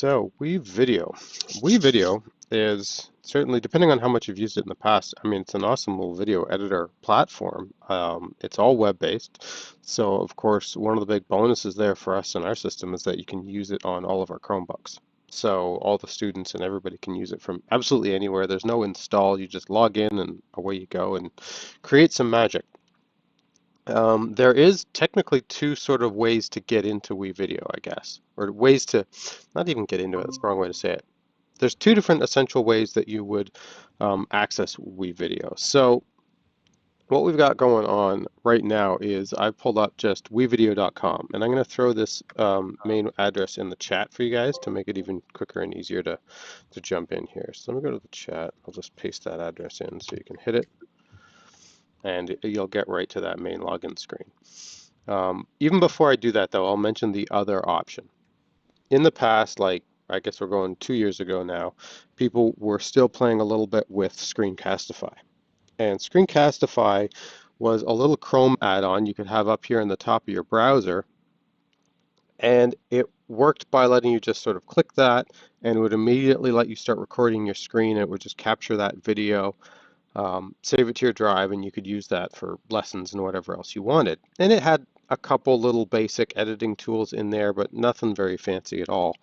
So WeVideo. WeVideo is certainly, depending on how much you've used it in the past, I mean, it's an awesome little video editor platform. It's all web-based. So, of course, one of the big bonuses there for us in our system is that you can use it on all of our Chromebooks. So all the students and everybody can use it from absolutely anywhere. There's no install. You just log in and away you go and create some magic. There is technically two sort of ways to get into WeVideo, I guess, or ways to not even get into it. That's the wrong way to say it. There's two different essential ways that you would access WeVideo. So what we've got going on right now is I've pulled up just wevideo.com, and I'm going to throw this main address in the chat for you guys to make it even quicker and easier to jump in here. So let me go to the chat. I'll just paste that address in so you can hit it, and you'll get right to that main login screen. Even before I do that, though, I'll mention the other option. In the past, like I guess we're going 2 years ago now, people were still playing a little bit with Screencastify. And Screencastify was a little Chrome add-on you could have up here in the top of your browser. And it worked by letting you just sort of click that, and it would immediately let you start recording your screen. It would just capture that video, save it to your drive, and you could use that for lessons and whatever else you wanted. And it had a couple little basic editing tools in there, but nothing very fancy at all.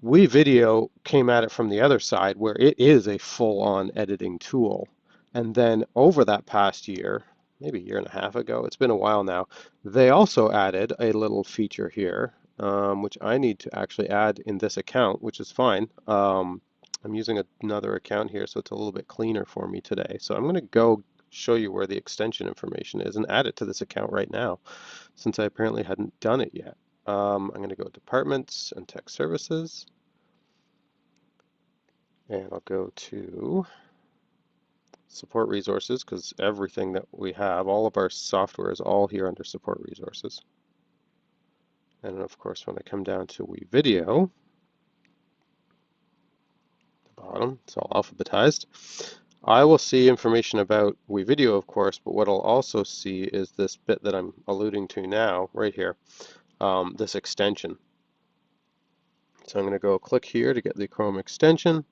WeVideo came at it from the other side, where it is a full-on editing tool. And then over that past year, maybe a year and a half ago, it's been a while now, they also added a little feature here, which I need to actually add in this account, which is fine. I'm using another account here, so it's a little bit cleaner for me today. So I'm going to go show you where the extension information is and add it to this account right now, since I apparently hadn't done it yet. I'm going to go Departments and Tech Services, and I'll go to Support Resources, because everything that we have, all of our software is all here under Support Resources. And of course, when I come down to WeVideo, the bottom, it's all alphabetized. I will see information about WeVideo, of course, but what I'll also see is this bit that I'm alluding to now, right here, this extension. So I'm going to go click here to get the Chrome extension.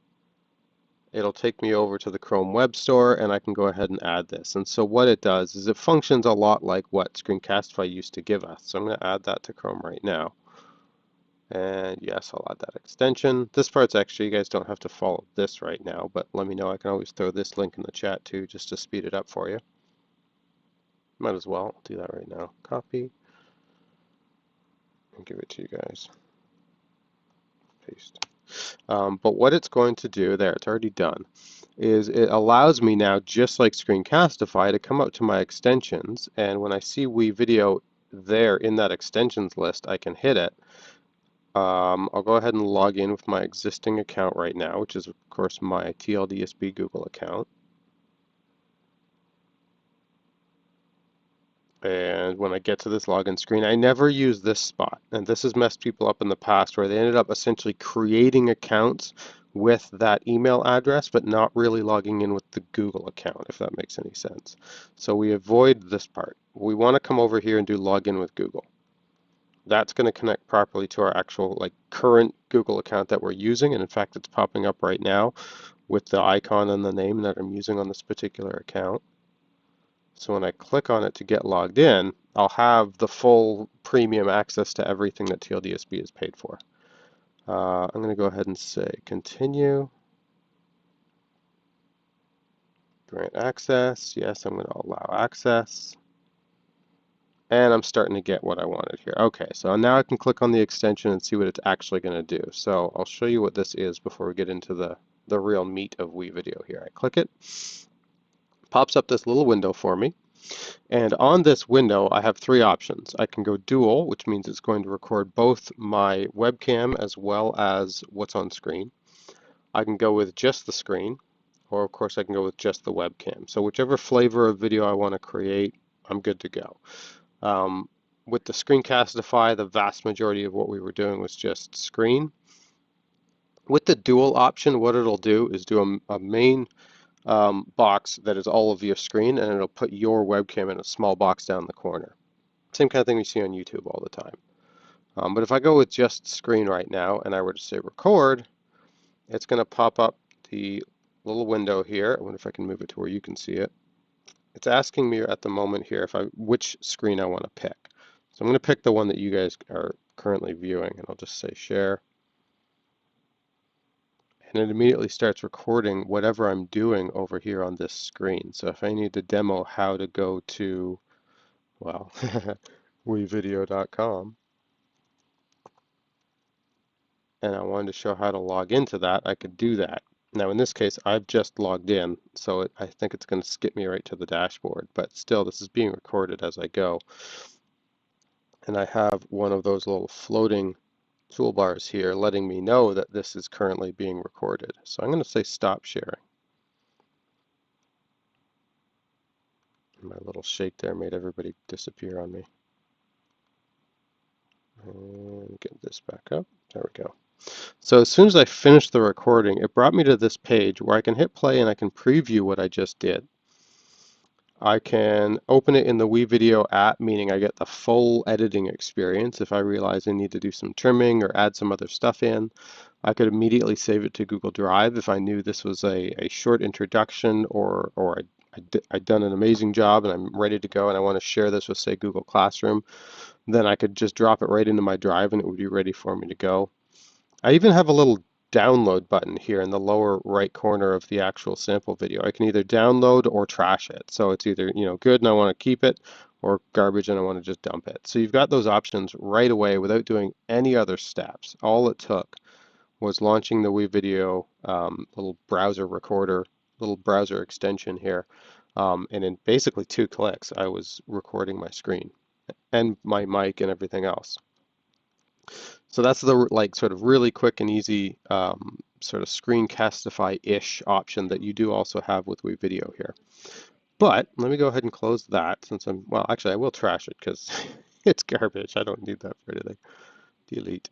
It'll take me over to the Chrome Web Store, and I can go ahead and add this. And so what it does is it functions a lot like what Screencastify used to give us. So I'm going to add that to Chrome right now. And yes, I'll add that extension. This part's actually, you guys don't have to follow this right now, but let me know. I can always throw this link in the chat too, just to speed it up for you. Might as well do that right now. Copy and give it to you guys. Paste. But what it's going to do, there, it's already done, is it allows me now, just like Screencastify, to come up to my extensions, and when I see WeVideo there in that extensions list, I can hit it. I'll go ahead and log in with my existing account right now, which is, of course, my TLDSB Google account. And when I get to this login screen, I never use this spot. And this has messed people up in the past, where they ended up essentially creating accounts with that email address, but not really logging in with the Google account, if that makes any sense. So we avoid this part. We want to come over here and do login with Google. That's going to connect properly to our actual current Google account that we're using. And in fact, it's popping up right now with the icon and the name that I'm using on this particular account. So when I click on it to get logged in, I'll have the full premium access to everything that TLDSB is paid for. I'm going to go ahead and say continue. Grant access. Yes, I'm going to allow access. And I'm starting to get what I wanted here. Okay, so now I can click on the extension and see what it's actually going to do. So I'll show you what this is before we get into the real meat of WeVideo here. I click it. Pops up this little window for me. And on this window, I have three options. I can go dual, which means it's going to record both my webcam as well as what's on screen. I can go with just the screen, or of course I can go with just the webcam. So whichever flavor of video I want to create, I'm good to go. With the Screencastify, the vast majority of what we were doing was just screen. With the dual option, what it'll do is do a main box that is all of your screen, and it'll put your webcam in a small box down the corner. Same kind of thing we see on YouTube all the time. But if I go with just screen right now and I were to say record, it's going to pop up the little window here. I wonder if I can move it to where you can see it. It's asking me at the moment here which screen I want to pick. So I'm going to pick the one that you guys are currently viewing, and I'll just say share. And it immediately starts recording whatever I'm doing over here on this screen. So if I need to demo how to go to, well, WeVideo.com, and I wanted to show how to log into that, I could do that. Now in this case, I've just logged in, so I think it's going to skip me right to the dashboard, but still this is being recorded as I go. And I have one of those little floating toolbars here letting me know that this is currently being recorded. So I'm going to say stop sharing. My little shake there made everybody disappear on me. And get this back up. There we go. So as soon as I finished the recording, it brought me to this page where I can hit play and I can preview what I just did. I can open it in the WeVideo app, meaning I get the full editing experience. If I realize I need to do some trimming or add some other stuff in, I could immediately save it to Google Drive if I knew this was a short introduction or I'd done an amazing job and I'm ready to go and I want to share this with, say, Google Classroom. Then I could just drop it right into my drive and it would be ready for me to go. I even have a little download button here in the lower right corner of the actual sample video. I can either download or trash it. So it's either, good and I want to keep it, or garbage and I want to just dump it. So you've got those options right away without doing any other steps. All it took was launching the WeVideo little browser recorder, little browser extension here. And in basically 2 clicks, I was recording my screen and my mic and everything else. So that's the sort of really quick and easy sort of screencastify-ish option that you do also have with WeVideo here. But let me go ahead and close that since well, actually I will trash it because it's garbage. I don't need that for anything. Delete.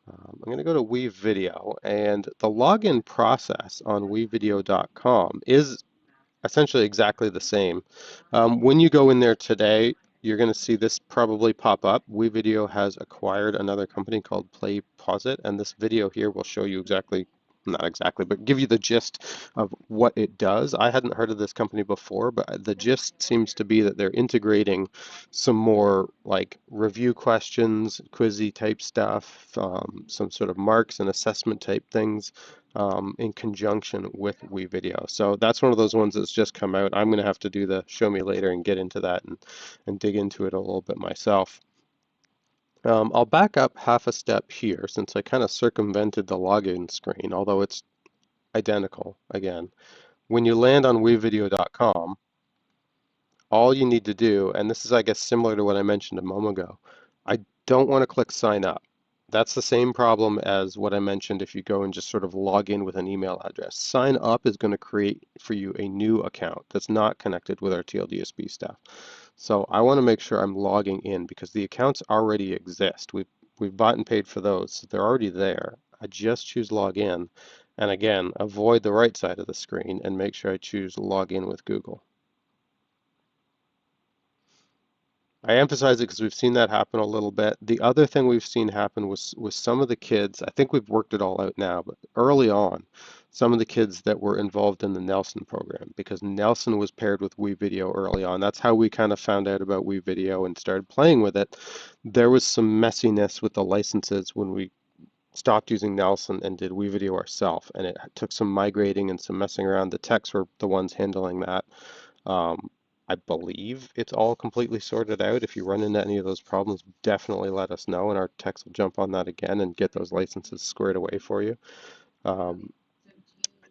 I'm going to go to WeVideo, and the login process on WeVideo.com is essentially exactly the same. When you go in there today, you're going to see this probably pop up. WeVideo has acquired another company called PlayPosit, and this video here will show you exactly, not exactly, but give you the gist of what it does. I hadn't heard of this company before, but the gist seems to be that they're integrating some more like review questions, quizzy type stuff, some sort of marks and assessment type things in conjunction with WeVideo. So that's one of those ones that's just come out. I'm going to have to do the show me later and get into that and dig into it a little bit myself. I'll back up half a step here since I kind of circumvented the login screen, although it's identical again. When you land on WeVideo.com, all you need to do, and this is, I guess, similar to what I mentioned a moment ago, I don't want to click sign up. That's the same problem as what I mentioned if you go and just sort of log in with an email address. Sign up is going to create for you a new account that's not connected with our TLDSB stuff. So I want to make sure I'm logging in because the accounts already exist. We've bought and paid for those, so they're already there. I just choose log in, and again, avoid the right side of the screen and make sure I choose log in with Google. I emphasize it because we've seen that happen a little bit. The other thing we've seen happen was some of the kids, I think we've worked it all out now, but early on, some of the kids that were involved in the Nelson program, because Nelson was paired with WeVideo early on. That's how we kind of found out about WeVideo and started playing with it. There was some messiness with the licenses when we stopped using Nelson and did WeVideo ourselves, and it took some migrating and some messing around. The techs were the ones handling that. Um, I believe it's all completely sorted out. If you run into any of those problems, definitely let us know, and our techs will jump on that again and get those licenses squared away for you. Um,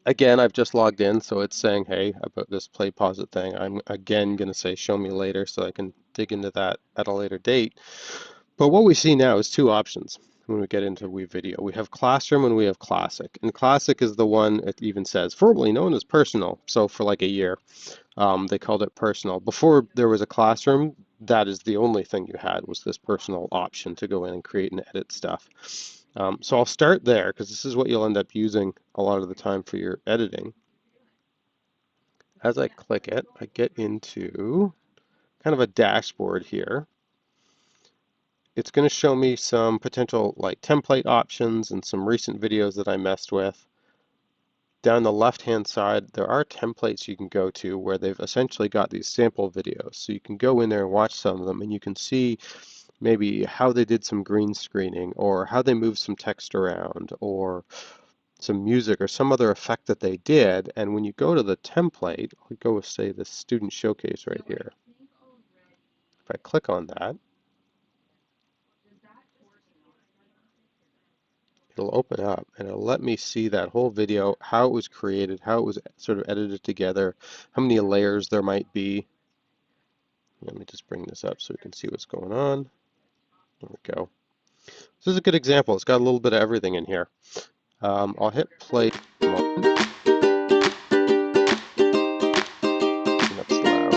Again, I've just logged in, so it's saying, hey, about this PlayPosit thing. I'm again going to say show me later so I can dig into that at a later date. But what we see now is two options when we get into WeVideo. We have Classroom and we have Classic. And Classic is the one, it even says, formerly known as Personal. So for like a year. They called it personal. Before there was a classroom, that is the only thing you had was this personal option to go in and create and edit stuff. So I'll start there because this is what you'll end up using a lot of the time for your editing. As I click it, I get into kind of a dashboard here. it's going to show me some potential like template options and some recent videos that I messed with. Down the left-hand side, there are templates you can go to where they've essentially got these sample videos. So you can go in there and watch some of them, and you can see maybe how they did some green screening, or how they moved some text around, or some music, or some other effect that they did. And when you go to the template, I'll go with, say, the student showcase right here. If I click on that, it'll open up and it'll let me see that whole video, how it was created, how it was sort of edited together, how many layers there might be. Let me just bring this up so we can see what's going on. There we go. This is a good example. It's got a little bit of everything in here. I'll hit play. That's loud.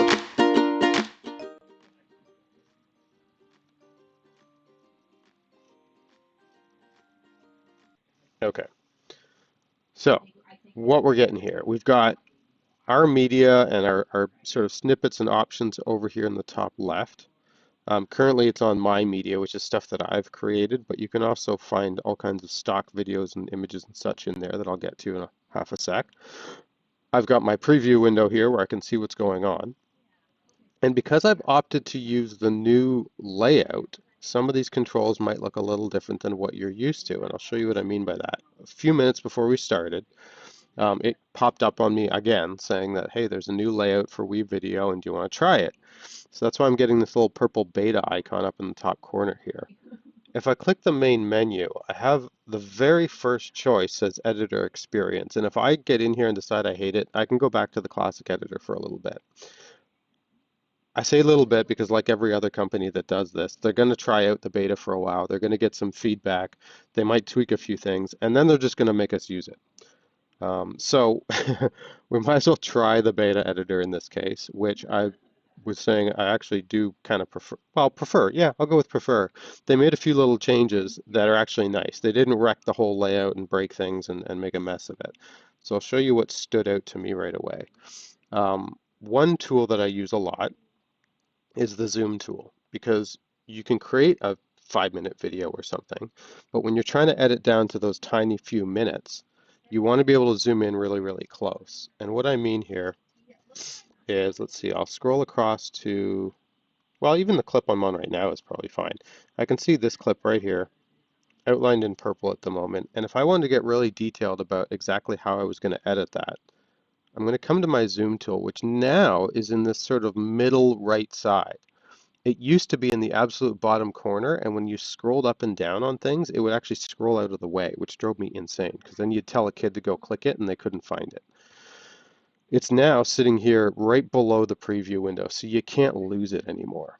Okay. So what we're getting here, we've got our media and our sort of snippets and options over here in the top left. Currently it's on my media, which is stuff that I've created, but you can also find all kinds of stock videos and images and such in there that I'll get to in half a sec. I've got my preview window here where I can see what's going on. And because I've opted to use the new layout, some of these controls might look a little different than what you're used to, and I'll show you what I mean by that. A few minutes before we started, it popped up on me again saying that, hey, there's a new layout for WeVideo and do you want to try it? So that's why I'm getting this little purple beta icon up in the top corner here. If I click the main menu, I have the very first choice says editor experience. And if I get in here and decide I hate it, I can go back to the classic editor for a little bit. I say a little bit because like every other company that does this, they're going to try out the beta for a while. They're going to get some feedback. They might tweak a few things, and then they're just going to make us use it. So we might as well try the beta editor in this case, which I was saying I actually do kind of prefer. Well, prefer. Yeah, I'll go with prefer. They made a few little changes that are actually nice. They didn't wreck the whole layout and break things and make a mess of it. So I'll show you what stood out to me right away. One tool that I use a lot is the zoom tool, because you can create a 5-minute video or something, but when you're trying to edit down to those tiny few minutes, you want to be able to zoom in really, really close. And what I mean here is, let's see, I'll scroll across to, well, even the clip I'm on right now is probably fine. I can see this clip right here, outlined in purple at the moment. And if I wanted to get really detailed about exactly how I was going to edit that, I'm going to come to my zoom tool, which now is in this sort of middle right side. It used to be in the absolute bottom corner, and when you scrolled up and down on things, it would actually scroll out of the way, which drove me insane, because then you'd tell a kid to go click it and they couldn't find it. It's now sitting here right below the preview window, so you can't lose it anymore.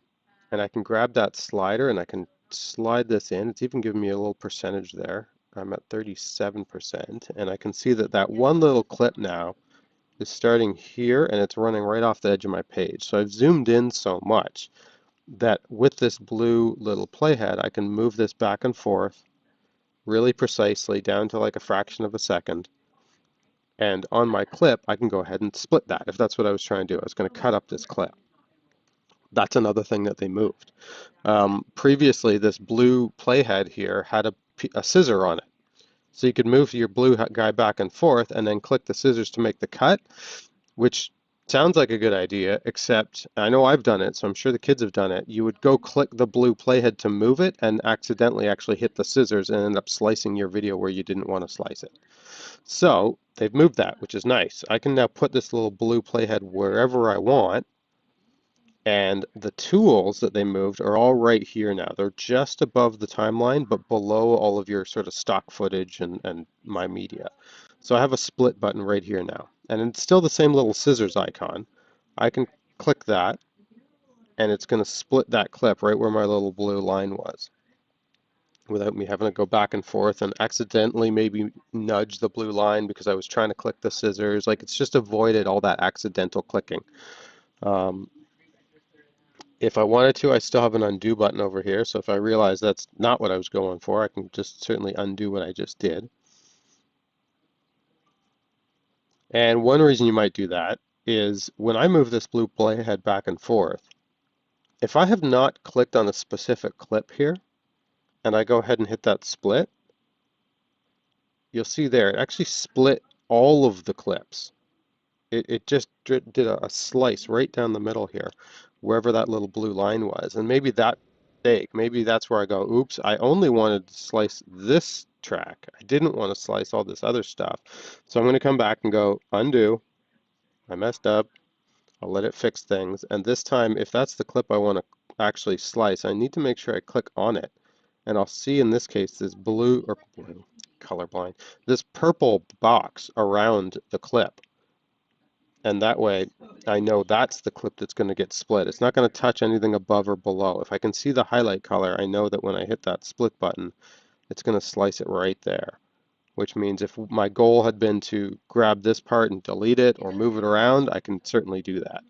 And I can grab that slider and I can slide this in. It's even giving me a little percentage there. I'm at 37%, and I can see that that one little clip now is starting here, and it's running right off the edge of my page. So I've zoomed in so much that with this blue little playhead, I can move this back and forth really precisely down to like a fraction of a second. And on my clip, I can go ahead and split that if that's what I was trying to do. I was going to cut up this clip. That's another thing that they moved. Previously, this blue playhead here had a scissor on it. So you could move your blue guy back and forth and then click the scissors to make the cut, which sounds like a good idea, except I know I've done it, so I'm sure the kids have done it. You would go click the blue playhead to move it and accidentally actually hit the scissors and end up slicing your video where you didn't want to slice it. So they've moved that, which is nice. I can now put this little blue playhead wherever I want, and the tools that they moved are all right here now. They're just above the timeline, but below all of your sort of stock footage and my media. So I have a split button right here now. And it's still the same little scissors icon. I can click that, and it's going to split that clip right where my little blue line was, without me having to go back and forth and accidentally maybe nudge the blue line because I was trying to click the scissors. Like, it's just avoided all that accidental clicking. If I wanted to, I still have an undo button over here, so if I realize that's not what I was going for, I can just certainly undo what I just did. And one reason you might do that is when I move this blue playhead back and forth, if I have not clicked on a specific clip here, and I go ahead and hit that split, you'll see there, it actually split all of the clips. It just did a slice right down the middle here, wherever that little blue line was. And maybe that mistake, maybe that's where I go, oops, I only wanted to slice this track. I didn't want to slice all this other stuff. So I'm going to come back and go undo. I messed up. I'll let it fix things. And this time, if that's the clip I want to actually slice, I need to make sure I click on it. And I'll see in this case this blue, colorblind, this purple box around the clip. And that way I know that's the clip that's going to get split. It's not going to touch anything above or below. If I can see the highlight color, I know that when I hit that split button, it's going to slice it right there. Which means if my goal had been to grab this part and delete it or move it around, I can certainly do that.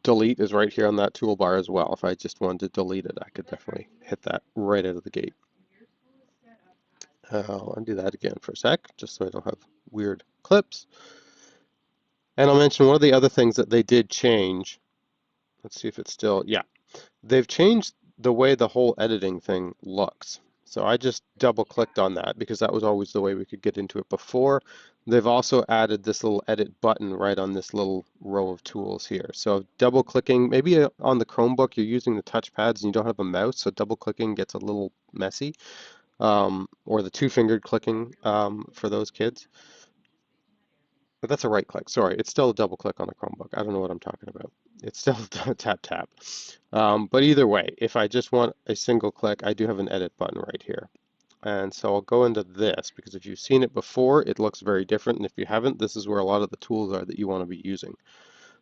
Delete is right here on that toolbar as well. If I just wanted to delete it, I could definitely hit that right out of the gate. I'll undo that again for a sec, just so I don't have weird clips. And I'll mention one of the other things that they did change. Let's see if it's still, yeah. They've changed the way the whole editing thing looks. So I just double clicked on that because that was always the way we could get into it before. They've also added this little edit button right on this little row of tools here. So double clicking, maybe on the Chromebook you're using the touchpads and you don't have a mouse, so double clicking gets a little messy. Or the two-fingered clicking for those kids. But that's a right click. Sorry, it's still a double click on the Chromebook. I don't know what I'm talking about. It's still tap tap. But either way, if I just want a single click, I do have an edit button right here. And so I'll go into this because if you've seen it before, it looks very different. And if you haven't, this is where a lot of the tools are that you want to be using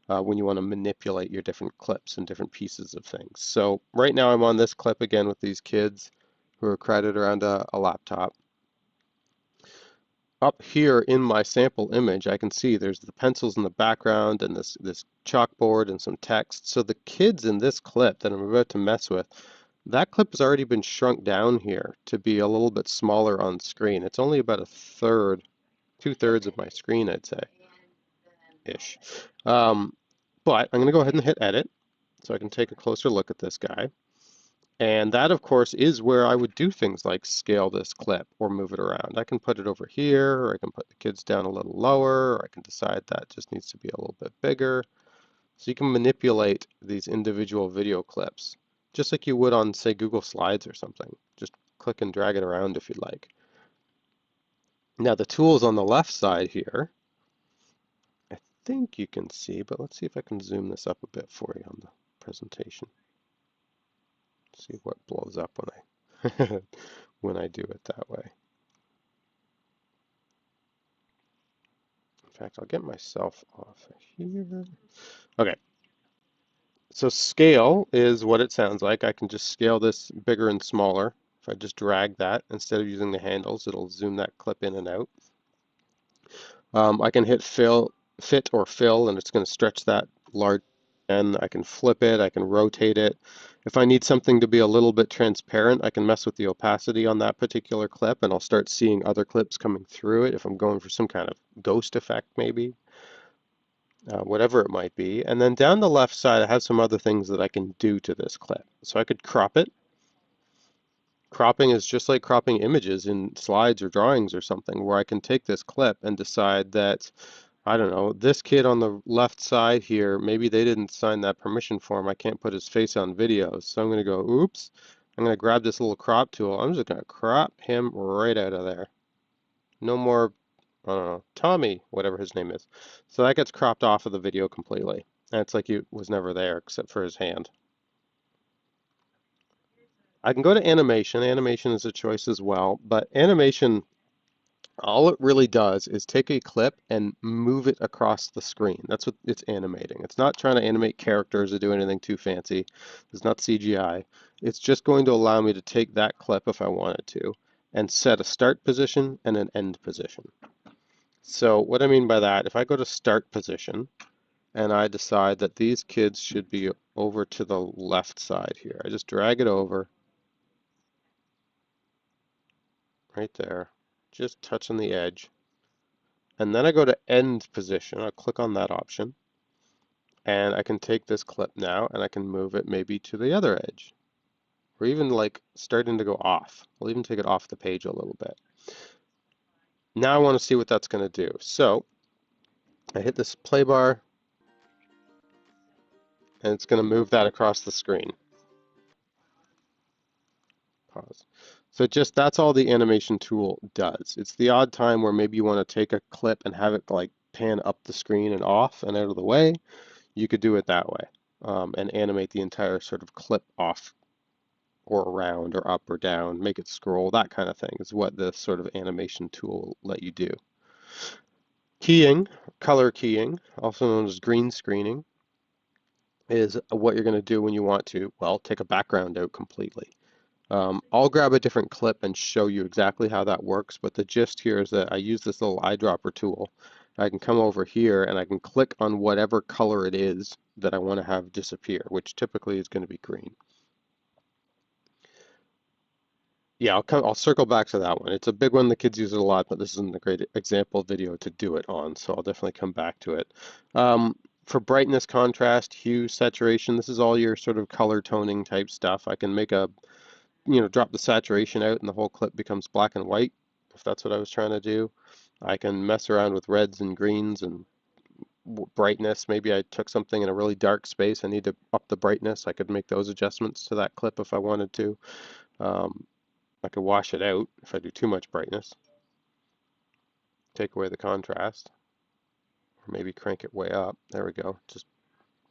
when you want to manipulate your different clips and different pieces of things. So right now I'm on this clip again with these kids who are crowded around a laptop. Up here in my sample image, I can see there's the pencils in the background and this chalkboard and some text. So the kids in this clip that I'm about to mess with, that clip has already been shrunk down here to be a little bit smaller on screen. It's only about a third, 2/3 of my screen, I'd say, ish. But I'm going to go ahead and hit edit so I can take a closer look at this guy. And that, of course, is where I would do things like scale this clip or move it around. I can put it over here, or I can put the kids down a little lower, or I can decide that just needs to be a little bit bigger. So you can manipulate these individual video clips, just like you would on, say, Google Slides or something. Just click and drag it around if you'd like. Now the tools on the left side here, I think you can see, but let's see if I can zoom this up a bit for you on the presentation. See what blows up when I when I do it that way. In fact, I'll get myself off here. Okay, so scale is what it sounds like. I can just scale this bigger and smaller. If I just drag that, instead of using the handles, it'll zoom that clip in and out. I can hit fit or fill, and it's going to stretch that large. And I can flip it, I can rotate it. If I need something to be a little bit transparent, I can mess with the opacity on that particular clip, and I'll start seeing other clips coming through it if I'm going for some kind of ghost effect, maybe. Whatever it might be. And then down the left side, I have some other things that I can do to this clip. So I could crop it. Cropping is just like cropping images in slides or drawings or something, where I can take this clip and decide that, I don't know, this kid on the left side here, maybe they didn't sign that permission form. I can't put his face on videos. So I'm going to go, oops. I'm going to grab this little crop tool. I'm just going to crop him right out of there. No more, I don't know, Tommy, whatever his name is. So that gets cropped off of the video completely. And it's like he was never there except for his hand. I can go to animation. Animation is a choice as well, but animation, all it really does is take a clip and move it across the screen. That's what it's animating. It's not trying to animate characters or do anything too fancy. It's not CGI. It's just going to allow me to take that clip if I wanted to and set a start position and an end position. So what I mean by that, if I go to start position and I decide that these kids should be over to the left side here, I just drag it over right there, just touching the edge. And then I go to end position. I'll click on that option. And I can take this clip now and I can move it maybe to the other edge. or even like starting to go off. I'll even take it off the page a little bit. Now I want to see what that's going to do. So I hit this play bar, and it's going to move that across the screen. Pause. So just that's all the animation tool does. It's the odd time where maybe you want to take a clip and have it like pan up the screen and off and out of the way. You could do it that way, and animate the entire sort of clip off or around or up or down, make it scroll, that kind of thing is what this sort of animation tool will let you do. Keying, color keying, also known as green screening, is what you're going to do when you want to, well, take a background out completely. I'll grab a different clip and show you exactly how that works, but the gist here is that I use this little eyedropper tool. I can come over here and I can click on whatever color it is that I want to have disappear, which typically is going to be green. Yeah, I'll circle back to that one. It's a big one. The kids use it a lot, but this isn't a great example video to do it on, so I'll definitely come back to it. For brightness, contrast, hue, saturation, this is all your sort of color toning type stuff. I can make a, drop the saturation out and the whole clip becomes black and white, if that's what I was trying to do. I can mess around with reds and greens and brightness. Maybe I took something in a really dark space. I need to up the brightness. I could make those adjustments to that clip if I wanted to. Um, I could wash it out if I do too much brightness, take away the contrast, or maybe crank it way up. There we go. Just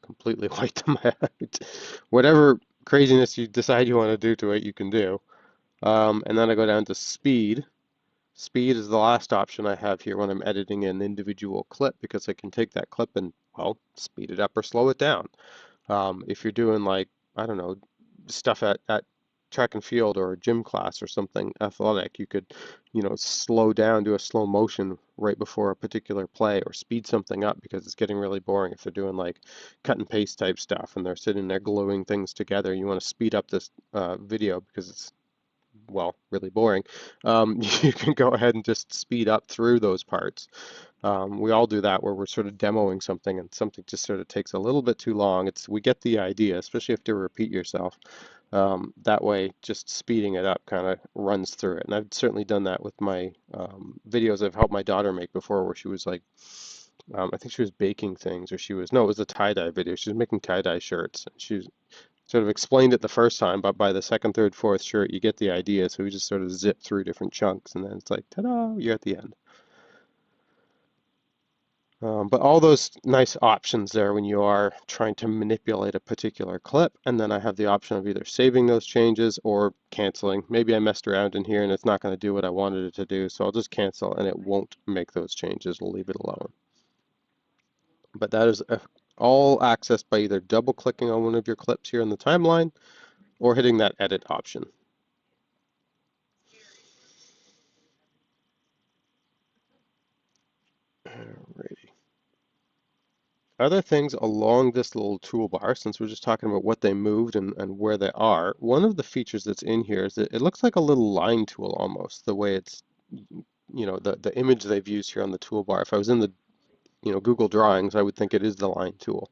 completely white them out. Whatever craziness you decide you want to do to it, you can do. And then I go down to speed. Speed is the last option I have here when I'm editing an individual clip because I can take that clip and, well, speed it up or slow it down. If you're doing like, I don't know, stuff at track and field or a gym class or something athletic, you could, slow down, do a slow motion right before a particular play or speed something up because it's getting really boring. If they're doing like cut and paste type stuff and they're sitting there gluing things together, you want to speed up this video because it's, well, really boring. You can go ahead and just speed up through those parts. We all do that where we're sort of demoing something and something just sort of takes a little bit too long. We get the idea, especially if you repeat yourself. That way, just speeding it up kind of runs through it. And I've certainly done that with my videos I've helped my daughter make before, where she was like, I think she was baking things, or no, it was a tie-dye video. She was making tie-dye shirts. She sort of explained it the first time, but by the second, third, fourth shirt, you get the idea. So we just sort of zip through different chunks, and then it's like, ta-da, you're at the end. But all those nice options there when you are trying to manipulate a particular clip, and then I have the option of either saving those changes or canceling. Maybe I messed around in here and it's not going to do what I wanted it to do, so I'll just cancel and it won't make those changes. We'll leave it alone. But that is all accessed by either double clicking on one of your clips here in the timeline or hitting that edit option. Alrighty. Other things along this little toolbar, since we're just talking about what they moved and where they are, one of the features that's in here is that it looks like a little line tool almost, the way it's, the image they've used here on the toolbar. If I was in the, Google Drawings, I would think it is the line tool.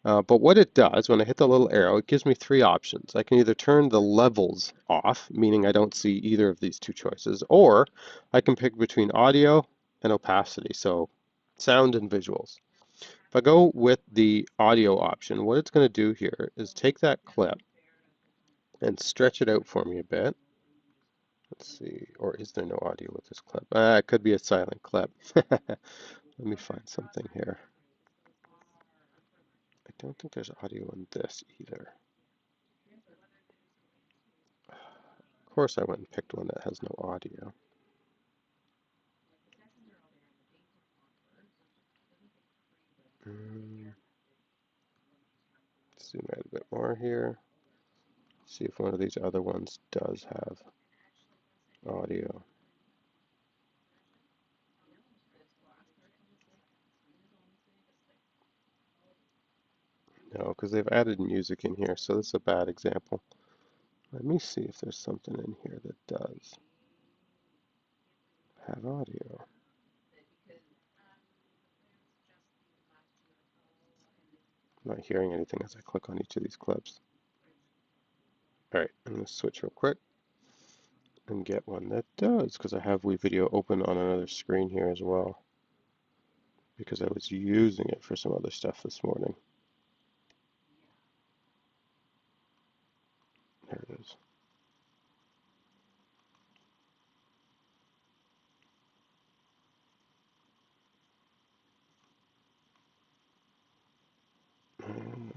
But what it does, when I hit the little arrow, it gives me three options. I can either turn the levels off, meaning I don't see either of these two choices, or I can pick between audio and opacity, so sound and visuals. If I go with the audio option, what it's going to do here is take that clip and stretch it out for me a bit. Let's see, or is there no audio with this clip? It could be a silent clip. Let me find something here. I don't think there's audio in this either. Of course I went and picked one that has no audio. Zoom out a bit more here. See if one of these other ones does have audio. No, because they've added music in here, so this is a bad example. Let me see if there's something in here that does have audio. I'm not hearing anything as I click on each of these clips. All right, I'm going to switch real quick and get one that does, because I have WeVideo open on another screen here as well, because I was using it for some other stuff this morning. There it is.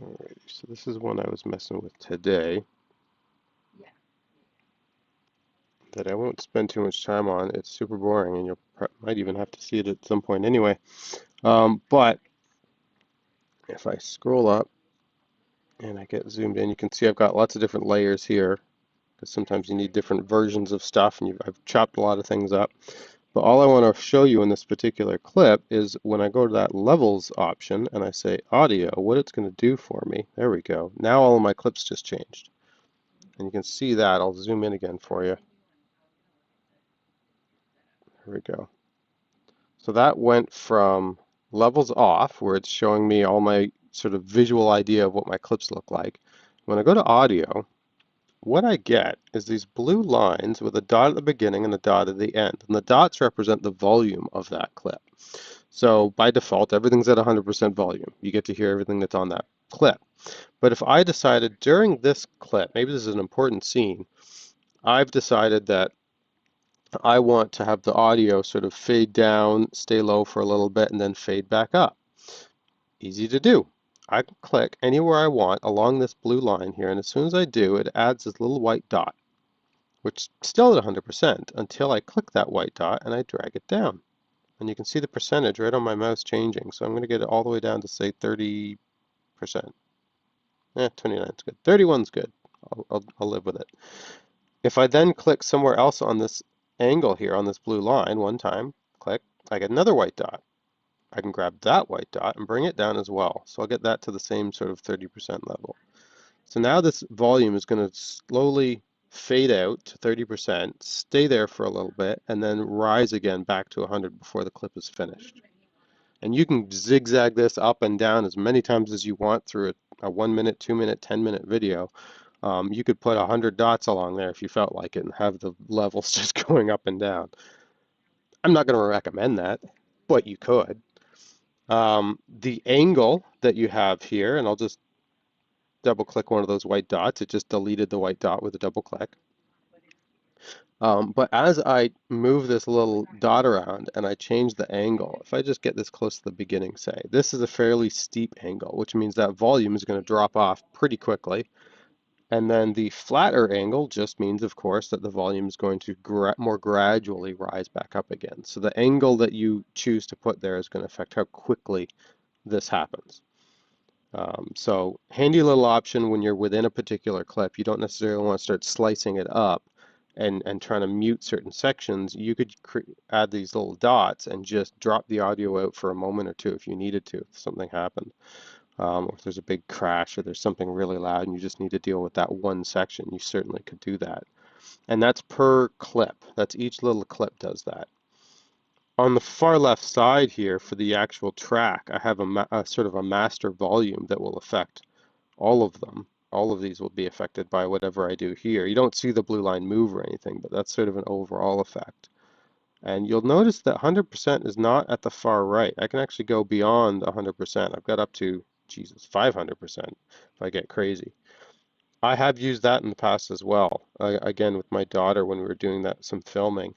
Alrighty, so this is one I was messing with today that I won't spend too much time on. It's super boring, and you might even have to see it at some point anyway. But if I scroll up and I get zoomed in, you can see I've got lots of different layers here, because sometimes you need different versions of stuff, and I've chopped a lot of things up. But all I want to show you in this particular clip is when I go to that levels option and I say audio, what it's going to do for me. There we go. Now all of my clips just changed. And you can see that. I'll zoom in again for you. There we go. So that went from levels off, where it's showing me all my sort of visual idea of what my clips look like. When I go to audio, what I get is these blue lines with a dot at the beginning and a dot at the end. And the dots represent the volume of that clip. So by default, everything's at 100% volume. You get to hear everything that's on that clip. But if I decided during this clip, maybe this is an important scene, I've decided that I want to have the audio sort of fade down, stay low for a little bit, and then fade back up. Easy to do. I can click anywhere I want along this blue line here, and as soon as I do, it adds this little white dot, which is still at 100% until I click that white dot and I drag it down. And you can see the percentage right on my mouse changing. So I'm going to get it all the way down to say 30%. 29 is good. 31 is good. I'll live with it. If I then click somewhere else on this angle here, on this blue line, one time, click, I get another white dot. I can grab that white dot and bring it down as well. So I'll get that to the same sort of 30% level. So now this volume is going to slowly fade out to 30%, stay there for a little bit, and then rise again back to 100 before the clip is finished. And you can zigzag this up and down as many times as you want through a 1 minute, 2 minute, 10-minute video. You could put 100 dots along there if you felt like it and have the levels just going up and down. I'm not going to recommend that, but you could. The angle that you have here, and I'll just double click one of those white dots. It just deleted the white dot with a double click. But as I move this little dot around and I change the angle, if I just get this close to the beginning, say, this is a fairly steep angle, which means that volume is going to drop off pretty quickly. And then the flatter angle just means, of course, that the volume is going to more gradually rise back up again. So the angle that you choose to put there is going to affect how quickly this happens. So handy little option when you're within a particular clip. You don't necessarily want to start slicing it up and trying to mute certain sections. You could add these little dots and just drop the audio out for a moment or two if you needed to, if something happened. Or if there's a big crash or there's something really loud and you just need to deal with that one section, you certainly could do that. And that's per clip. That's each little clip does that. On the far left side here for the actual track, I have a sort of a master volume that will affect all of them. All of these will be affected by whatever I do here. You don't see the blue line move or anything, but that's sort of an overall effect. And you'll notice that 100% is not at the far right. I can actually go beyond 100%. I've got up to, Jesus, 500% if I get crazy. I have used that in the past as well. Again, with my daughter when we were doing some filming.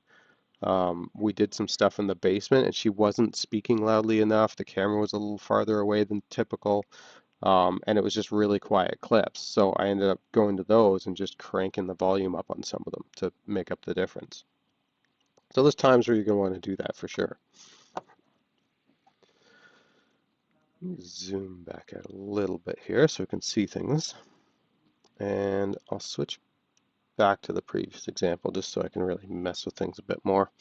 We did some stuff in the basement and she wasn't speaking loudly enough. The camera was a little farther away than typical. And it was just really quiet clips. So I ended up going to those and just cranking the volume up on some of them to make up the difference. So there's times where you're going to want to do that for sure. Zoom back out a little bit here so we can see things. And I'll switch back to the previous example just so I can really mess with things a bit more.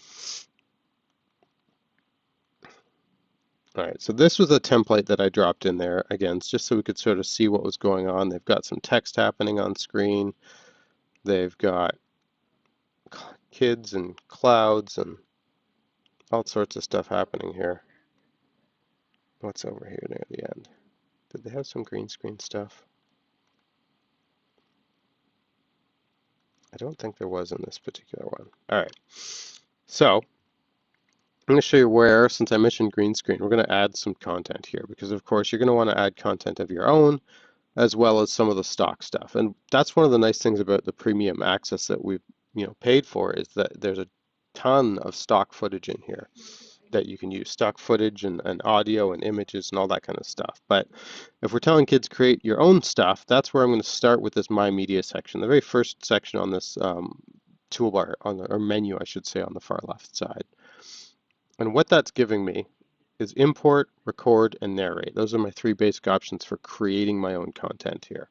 All right, so this was a template that I dropped in there, again, just so we could sort of see what was going on. They've got some text happening on screen. They've got kids and clouds and all sorts of stuff happening here. What's over here near the end? Did they have some green screen stuff? I don't think there was in this particular one. All right. So I'm going to show you where, since I mentioned green screen, we're going to add some content here because, of course, you're going to want to add content of your own as well as some of the stock stuff. And that's one of the nice things about the premium access that we've, paid for is that there's a ton of stock footage in here that you can use, stock footage and audio and images and all that kind of stuff. But if we're telling kids create your own stuff, that's where I'm going to start with this My Media section, the very first section on this toolbar, or menu, I should say, on the far left side. And what that's giving me is import, record, and narrate. Those are my three basic options for creating my own content here.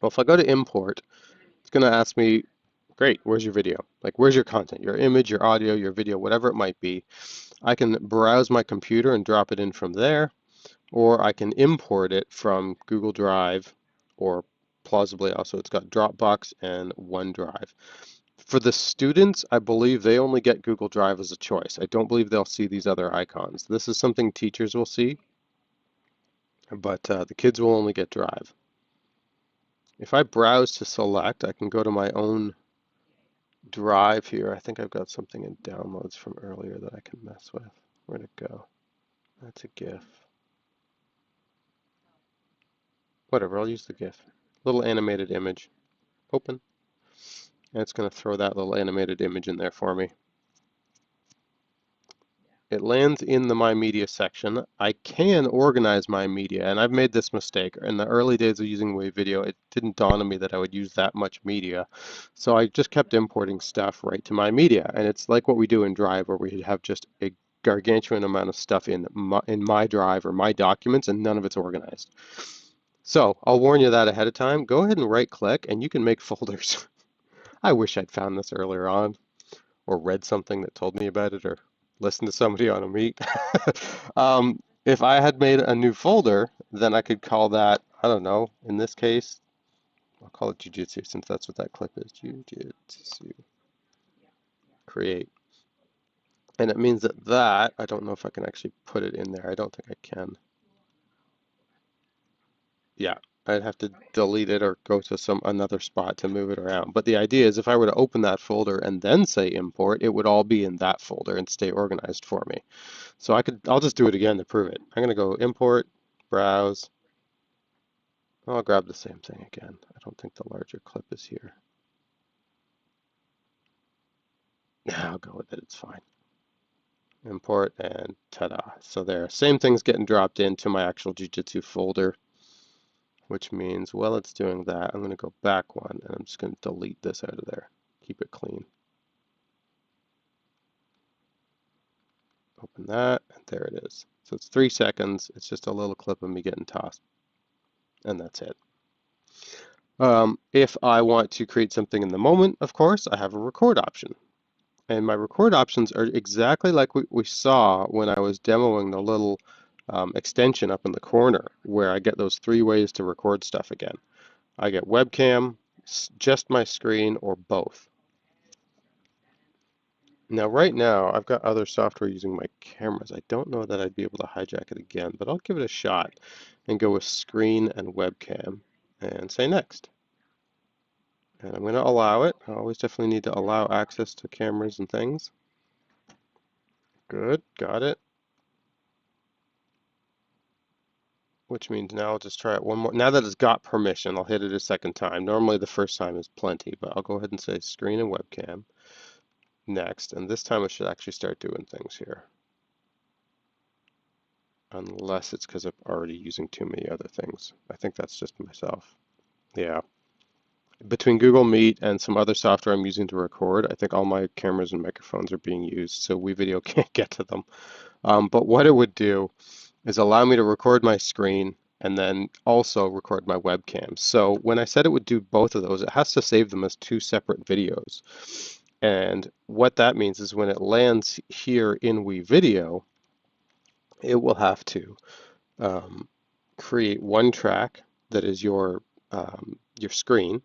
Well, if I go to import, it's going to ask me, great, where's your video? Like, where's your content? Your image, your audio, your video, whatever it might be. I can browse my computer and drop it in from there, or I can import it from Google Drive, or plausibly also it's got Dropbox and OneDrive. For the students, I believe they only get Google Drive as a choice. I don't believe they'll see these other icons. This is something teachers will see, but the kids will only get Drive. If I browse to select, I can go to my own Drive here. I think I've got something in downloads from earlier that I can mess with. Where'd it go? That's a GIF. Whatever, I'll use the GIF. Little animated image. Open. And it's going to throw that little animated image in there for me. It lands in the My Media section. I can organize My Media, and I've made this mistake. In the early days of using WeVideo, it didn't dawn on me that I would use that much media. So I just kept importing stuff right to My Media. And it's like what we do in Drive, where we have just a gargantuan amount of stuff in my Drive or my documents, and none of it's organized. So I'll warn you that ahead of time. Go ahead and right click, and you can make folders. I wish I'd found this earlier on, or read something that told me about it, or listened to somebody on a meet. If I had made a new folder, then I could call that, I don't know, in this case, I'll call it Jiu-Jitsu since that's what that clip is, Jiu-Jitsu, create. And it means that, I don't know if I can actually put it in there. I don't think I can. Yeah, I'd have to delete it or go to another spot to move it around. But the idea is if I were to open that folder and then say import, it would all be in that folder and stay organized for me. So I'll just do it again to prove it. I'm going to go import, browse. I'll grab the same thing again. I don't think the larger clip is here. Nah, I'll go with it. It's fine. Import and ta-da. So there, same thing's getting dropped into my actual Jiu-Jitsu folder, which means while it's doing that, I'm going to go back one and I'm just going to delete this out of there. Keep it clean. Open that, and there it is. So it's 3 seconds. It's just a little clip of me getting tossed, and that's it. If I want to create something in the moment, of course, I have a record option. And my record options are exactly like we saw when I was demoing the little extension up in the corner, where I get those 3 ways to record stuff again. I get webcam, just my screen, or both. Now, right now, I've got other software using my cameras. I don't know that I'd be able to hijack it again, but I'll give it a shot and go with screen and webcam and say next. And I'm going to allow it. I always definitely need to allow access to cameras and things. Good, got it. Which means now I'll just try it one more. Now that it's got permission, I'll hit it a second time. Normally the first time is plenty, but I'll go ahead and say screen and webcam. Next, and this time I should actually start doing things here. Unless it's because I'm already using too many other things. I think that's just myself. Yeah. Between Google Meet and some other software I'm using to record, I think all my cameras and microphones are being used, so WeVideo can't get to them. But what it would do is allow me to record my screen and then also record my webcam. So when I said it would do both of those, it has to save them as 2 separate videos. And what that means is when it lands here in WeVideo, it will have to create one track that is your screen,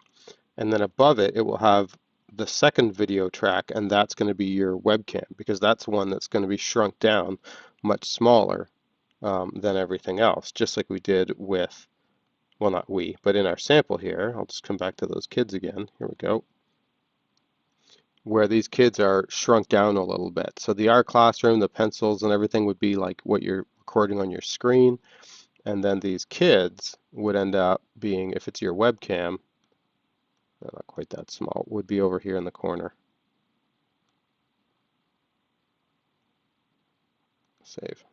and then above it, it will have the second video track, and that's going to be your webcam, because that's one that's going to be shrunk down much smaller than everything else, just like we did with, well, not we, but in our sample here. I'll just come back to those kids again. Here we go. where these kids are shrunk down a little bit. So the art classroom, the pencils and everything would be like what you're recording on your screen. And then these kids would end up being, if it's your webcam, not quite that small, would be over here in the corner. Save.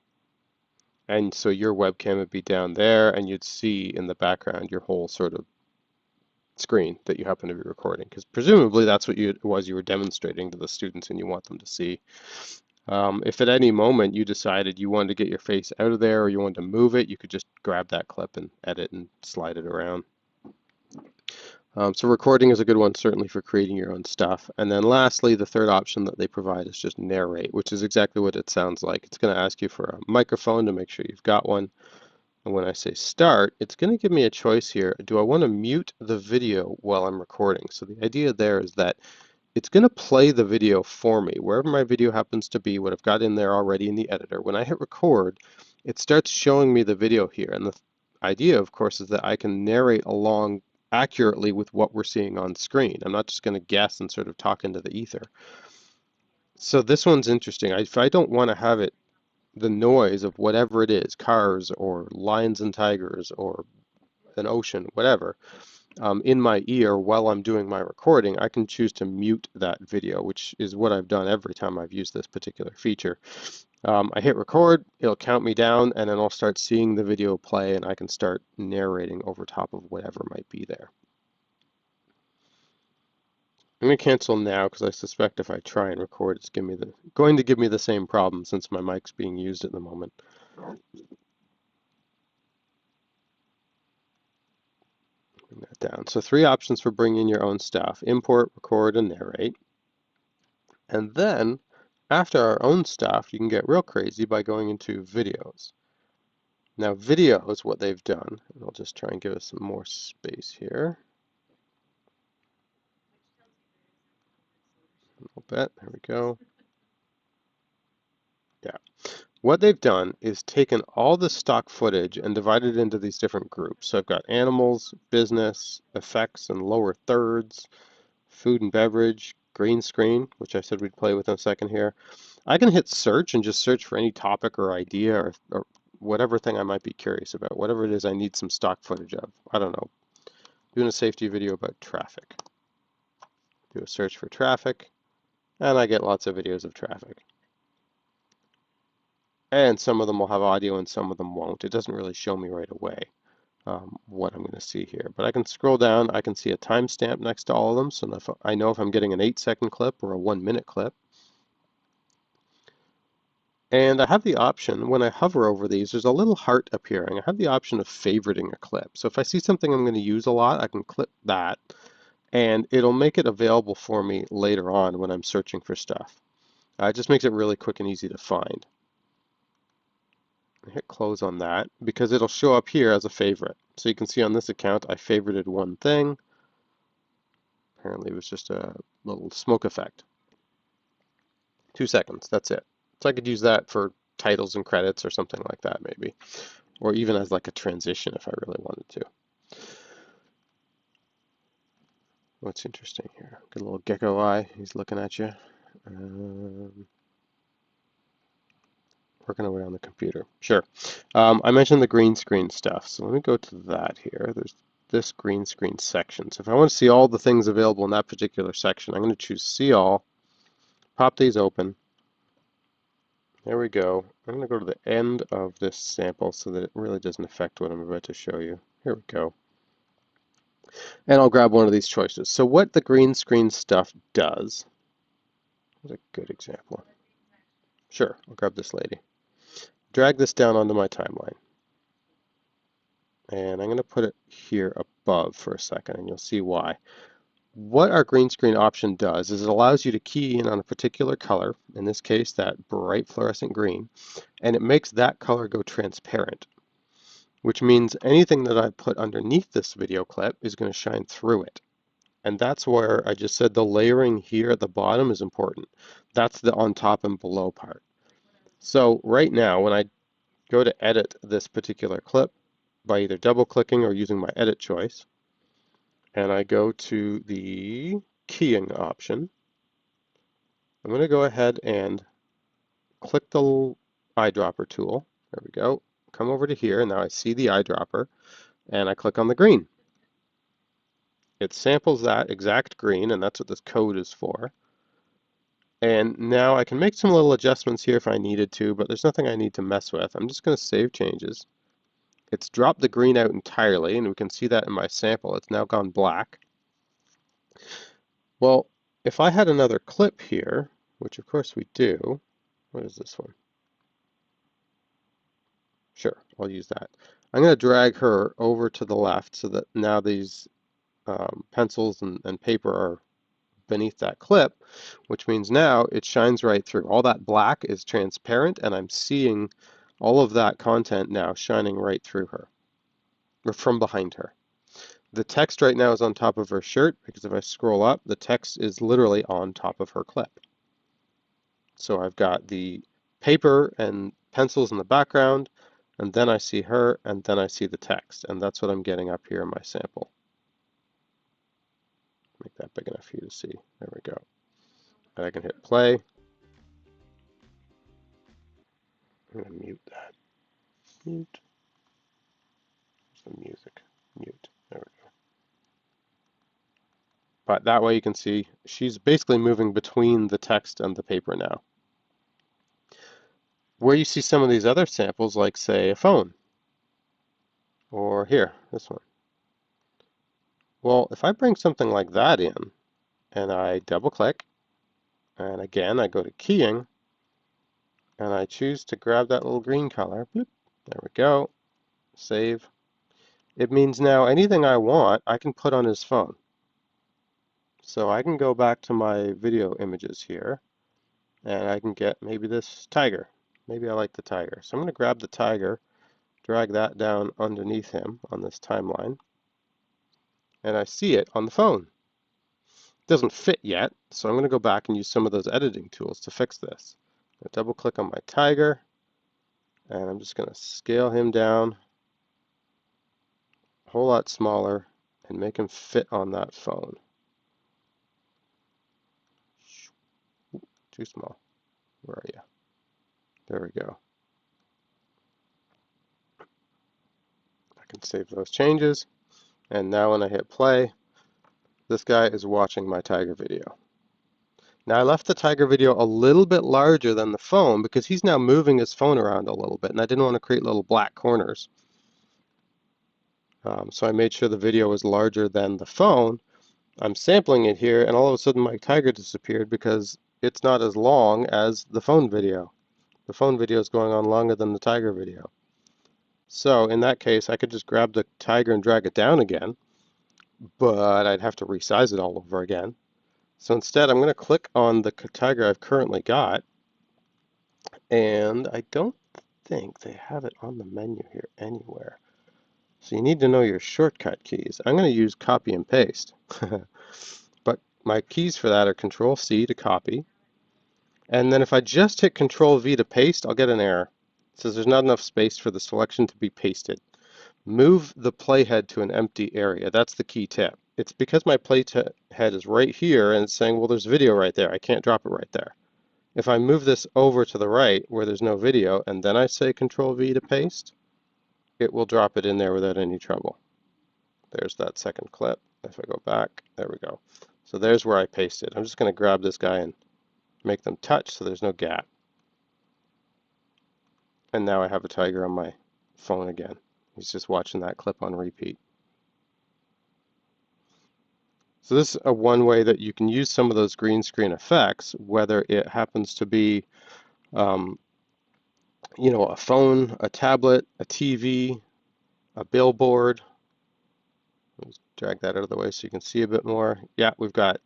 And so your webcam would be down there, and you'd see in the background your whole sort of screen that you happen to be recording, because presumably that's what it was you were demonstrating to the students and you want them to see. If at any moment you decided you wanted to get your face out of there or you wanted to move it, you could just grab that clip and edit and slide it around. So recording is a good one, certainly for creating your own stuff. And then lastly, the third option that they provide is just narrate, which is exactly what it sounds like. It's going to ask you for a microphone to make sure you've got one. And when I say start, it's going to give me a choice here. Do I want to mute the video while I'm recording? So the idea there is that it's going to play the video for me, wherever my video happens to be, what I've got in there already in the editor. When I hit record, it starts showing me the video here. And the idea, of course, is that I can narrate along accurately with what we're seeing on screen. I'm not just going to guess and sort of talk into the ether. So this one's interesting. If I don't want to have it, the noise of whatever it is, cars or lions and tigers or an ocean, whatever, in my ear while I'm doing my recording, I can choose to mute that video, which is what I've done every time I've used this particular feature. I hit record, it'll count me down, and then I'll start seeing the video play, and I can start narrating over top of whatever might be there. I'm going to cancel now because I suspect if I try and record, it's going to give me the same problem since my mic's being used at the moment. Bring that down. So 3 options for bringing your own stuff: import, record, and narrate. And then after our own stuff, you can get real crazy by going into videos. Now videos, what they've done, and I'll just try and give us some more space here. A little bit, there we go. Yeah. What they've done is taken all the stock footage and divided it into these different groups. So I've got animals, business, effects and lower thirds, food and beverage, green screen, which I said we'd play with in a second here. I can hit search and just search for any topic or idea or whatever thing I might be curious about, whatever it is I need some stock footage of. I don't know, doing a safety video about traffic. Do a search for traffic, and I get lots of videos of traffic. And some of them will have audio and some of them won't. It doesn't really show me right away what I'm going to see here. But I can scroll down, I can see a timestamp next to all of them, so if I know if I'm getting an 8-second clip or a 1-minute clip. And I have the option, when I hover over these, there's a little heart appearing. I have the option of favoriting a clip. So if I see something I'm going to use a lot, I can clip that, and it'll make it available for me later on when I'm searching for stuff. It just makes it really quick and easy to find. I hit close on that because it'll show up here as a favorite. So you can see on this account I favorited one thing. Apparently it was just a little smoke effect. 2 seconds, that's it. So I could use that for titles and credits or something like that maybe. Or even as like a transition if I really wanted to. What's interesting here? Got a little gecko eye, he's looking at you. Working away on the computer. Sure. I mentioned the green screen stuff, so let me go to that here. There's this green screen section. So if I want to see all the things available in that particular section, I'm going to choose See All, pop these open. There we go. I'm going to go to the end of this sample so that it really doesn't affect what I'm about to show you. Here we go. And I'll grab one of these choices. So what the green screen stuff does, is a good example. Sure, I'll grab this lady. Drag this down onto my timeline. And I'm going to put it here above for a second, and you'll see why. What our green screen option does is it allows you to key in on a particular color, in this case that bright fluorescent green, and it makes that color go transparent, which means anything that I put underneath this video clip is going to shine through it. And that's where I just said the layering here at the bottom is important. That's the on top and below part. So right now, when I go to edit this particular clip by either double clicking or using my edit choice, and I go to the keying option, I'm going to go ahead and click the little eyedropper tool. There we go. Come over to here, and now I see the eyedropper, and I click on the green. It samples that exact green, and that's what this code is for. And now I can make some little adjustments here if I needed to, but there's nothing I need to mess with. I'm just going to save changes. It's dropped the green out entirely, and we can see that in my sample. It's now gone black. Well, if I had another clip here, which of course we do, what is this one? Sure, I'll use that. I'm going to drag her over to the left so that now these pencils and paper are beneath that clip, which means now it shines right through. All that black is transparent, and I'm seeing all of that content now shining right through her, or from behind her. The text right now is on top of her shirt, because if I scroll up, the text is literally on top of her clip. So I've got the paper and pencils in the background, and then I see her, and then I see the text, and that's what I'm getting up here in my sample. Make that big enough for you to see. There we go. And I can hit play. I'm going to mute that. Mute. There's the music. Mute. There we go. But that way you can see she's basically moving between the text and the paper now. Where you see some of these other samples, like say a phone, or here, this one. Well, if I bring something like that in, and I double click, and again I go to keying, and I choose to grab that little green color, bloop, there we go, save. It means now anything I want, I can put on his phone. So I can go back to my video images here, and I can get maybe this tiger. Maybe I like the tiger. So I'm going to grab the tiger, drag that down underneath him on this timeline, and I see it on the phone. It doesn't fit yet, so I'm going to go back and use some of those editing tools to fix this. I double click on my tiger, and I'm just going to scale him down a whole lot smaller and make him fit on that phone. Too small. Where are you? There we go. I can save those changes, and now when I hit play, this guy is watching my tiger video. Now I left the tiger video a little bit larger than the phone because he's now moving his phone around a little bit, and I didn't want to create little black corners. So I made sure the video was larger than the phone. I'm sampling it here, and all of a sudden my tiger disappeared because it's not as long as the phone video. The phone video is going on longer than the tiger video. So in that case, I could just grab the tiger and drag it down again, but I'd have to resize it all over again. So instead, I'm going to click on the tiger I've currently got, and I don't think they have it on the menu here anywhere. So you need to know your shortcut keys. I'm going to use copy and paste. But my keys for that are Control C to copy. And then if I just hit Control V to paste, I'll get an error. It says there's not enough space for the selection to be pasted. Move the playhead to an empty area. That's the key tip. It's because my playhead is right here and it's saying, well, there's video right there. I can't drop it right there. If I move this over to the right where there's no video and then I say Control V to paste, it will drop it in there without any trouble. There's that second clip. If I go back, there we go. So there's where I pasted. I'm just going to grab this guy and make them touch so there's no gap. And now I have a tiger on my phone again. He's just watching that clip on repeat. So this is one way that you can use some of those green screen effects, whether it happens to be a phone, a tablet, a TV, a billboard. Let's drag that out of the way so you can see a bit more. Yeah, we've got,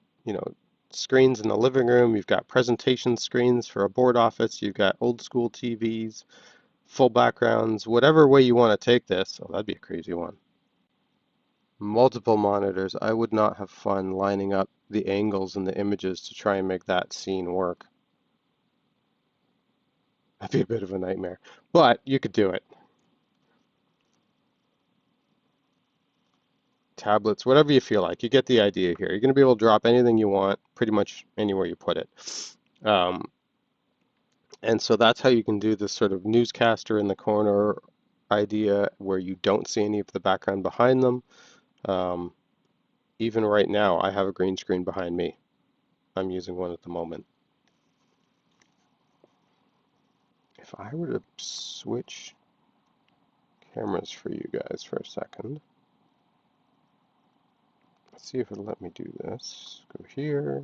screens in the living room. You've got presentation screens for a board office. You've got old school TVs, full backgrounds, whatever way you want to take this. Oh, that'd be a crazy one. Multiple monitors. I would not have fun lining up the angles and the images to try and make that scene work. That'd be a bit of a nightmare, but you could do it. Tablets, whatever you feel like. You get the idea here. You're going to be able to drop anything you want pretty much anywhere you put it. Um, and so that's how you can do this sort of newscaster in the corner idea where you don't see any of the background behind them. Um, Even right now, I have a green screen behind me. I'm using one at the moment. If I were to switch cameras for you guys for a second, let's see if it'll let me do this. Go here,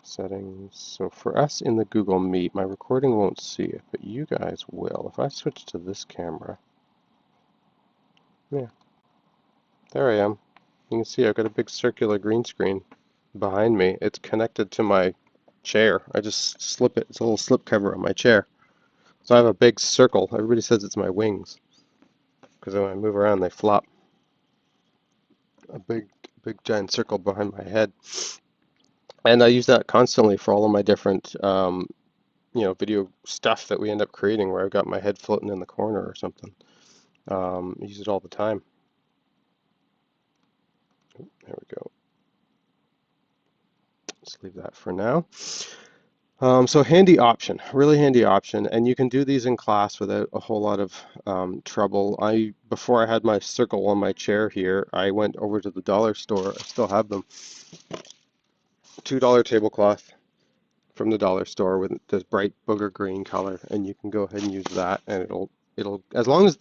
settings. So for us in the Google Meet, my recording won't see it, but you guys will. If I switch to this camera, yeah, there I am. You can see I've got a big circular green screen behind me. It's connected to my chair. I just slip it. It's a little slip cover on my chair. So I have a big circle. Everybody says it's my wings because when I move around, they flop. A big giant circle behind my head, and I use that constantly for all of my different, video stuff that we end up creating, where I've got my head floating in the corner or something. I use it all the time. There we go. Let's leave that for now. So handy option, really handy option, and you can do these in class without a whole lot of trouble. Before I had my circle on my chair here, I went over to the dollar store. I still have them. $2 tablecloth from the dollar store with this bright booger green color, and you can go ahead and use that, and it'll as long as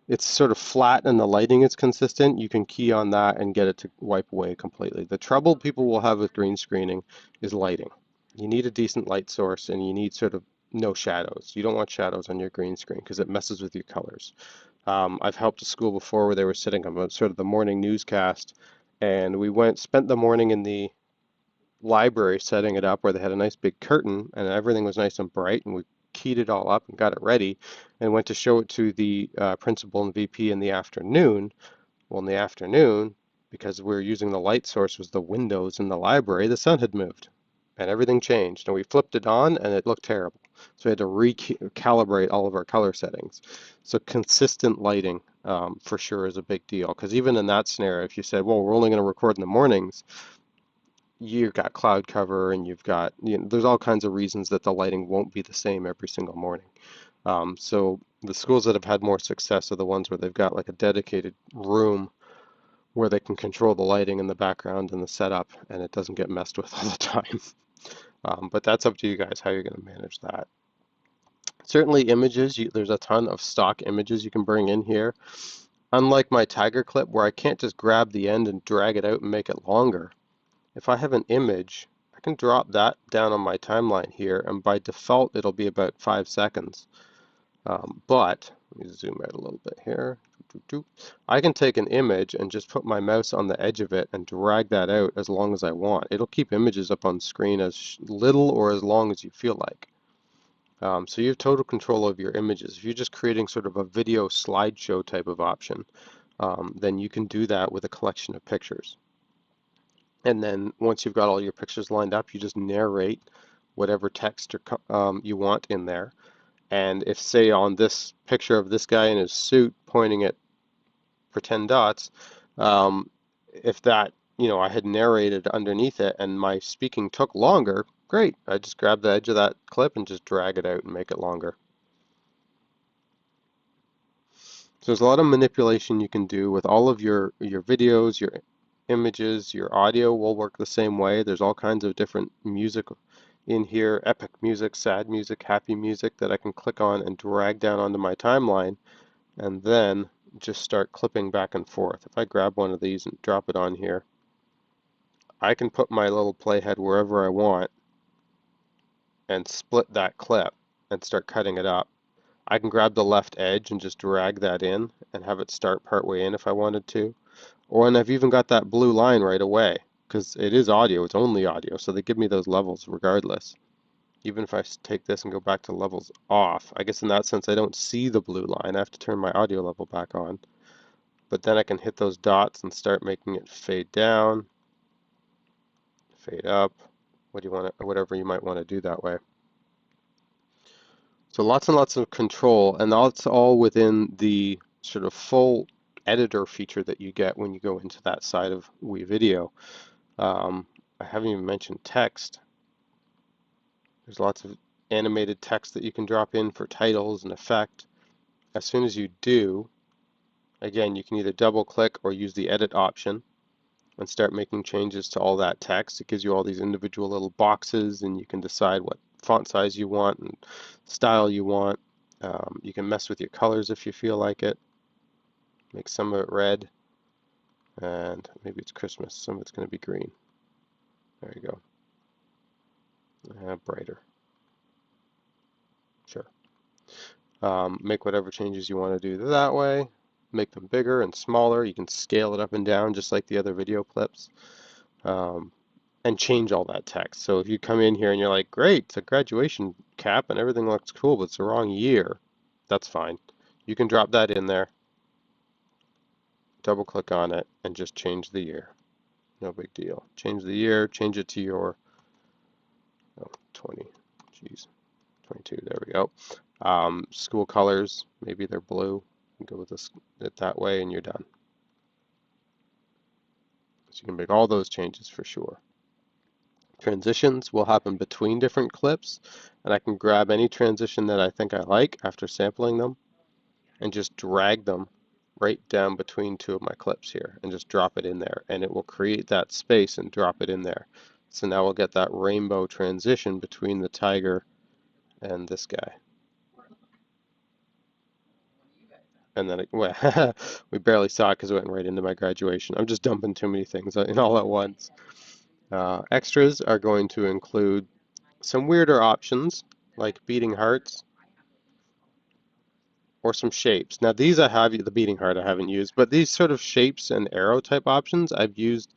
it's sort of flat and the lighting is consistent, you can key on that and get it to wipe away completely. The trouble people will have with green screening is lighting. You need a decent light source, and you need sort of no shadows. You don't want shadows on your green screen because it messes with your colors. I've helped a school before where they were sitting on sort of the morning newscast, and we spent the morning in the library setting it up where they had a nice big curtain and everything was nice and bright, and we keyed it all up and got it ready and went to show it to the principal and VP in the afternoon. Well, in the afternoon, because we were using the light source was the windows in the library, the sun had moved and everything changed, and we flipped it on and it looked terrible. So we had to recalibrate all of our color settings. So consistent lighting for sure is a big deal, because even in that scenario, if you said, well, we're only going to record in the mornings, you've got cloud cover and you've got, there's all kinds of reasons that the lighting won't be the same every single morning. So the schools that have had more success are the ones where they've got like a dedicated room where they can control the lighting in the background and the setup, and it doesn't get messed with all the time. But that's up to you guys how you're going to manage that. Certainly images, there's a ton of stock images you can bring in here. Unlike my tiger clip where I can't just grab the end and drag it out and make it longer, if I have an image, I can drop that down on my timeline here, and by default it'll be about 5 seconds. But let me zoom out a little bit here. I can take an image and just put my mouse on the edge of it and drag that out as long as I want. It'll keep images up on screen as little or as long as you feel like. So you have total control of your images. If you're just creating sort of a video slideshow type of option, then you can do that with a collection of pictures. And then once you've got all your pictures lined up, you just narrate whatever text you want in there. And if, say, on this picture of this guy in his suit pointing at pretend dots, if that, I had narrated underneath it and my speaking took longer, great. I just grab the edge of that clip and just drag it out and make it longer. So there's a lot of manipulation you can do with all of your videos, your images, your audio will work the same way. There's all kinds of different music in here, epic music, sad music, happy music that I can click on and drag down onto my timeline, and then just start clipping back and forth. If I grab one of these and drop it on here, I can put my little playhead wherever I want and split that clip and start cutting it up. I can grab the left edge and just drag that in and have it start partway in if I wanted to. And I've even got that blue line right away because it is audio, it's only audio, so they give me those levels regardless. Even if I take this and go back to levels off, I guess in that sense I don't see the blue line. I have to turn my audio level back on. But then I can hit those dots and start making it fade down, fade up, whatever you might want to do that way. So lots and lots of control, and that's all within the sort of full editor feature that you get when you go into that side of WeVideo. I haven't even mentioned text. There's lots of animated text that you can drop in for titles and effect. As soon as you do, again, you can either double click or use the edit option and start making changes to all that text. It gives you all these individual little boxes, and you can decide what font size you want and style you want. You can mess with your colors if you feel like it. Make some of it red, and maybe it's Christmas. Some of it's going to be green. There you go. Brighter. Sure. Make whatever changes you want to do that way. Make them bigger and smaller. You can scale it up and down just like the other video clips. And change all that text. So if you come in here and you're like, great, it's a graduation cap and everything looks cool, but it's the wrong year, that's fine. You can drop that in there, double click on it, and just change the year. No big deal. Change the year, change it to your 20, geez, 22, there we go. School colors, maybe they're blue. You go with it that way and you're done. So you can make all those changes for sure. Transitions will happen between different clips, and I can grab any transition that I think I like after sampling them and just drag them right down between two of my clips here and just drop it in there, and it will create that space and drop it in there. So now we'll get that rainbow transition between the tiger and this guy. And then well, we barely saw it because it went right into my graduation. I'm just dumping too many things in all at once. Extras are going to include some weirder options like beating hearts or some shapes. Now these I have, the beating heart I haven't used, but these sort of shapes and arrow type options I've used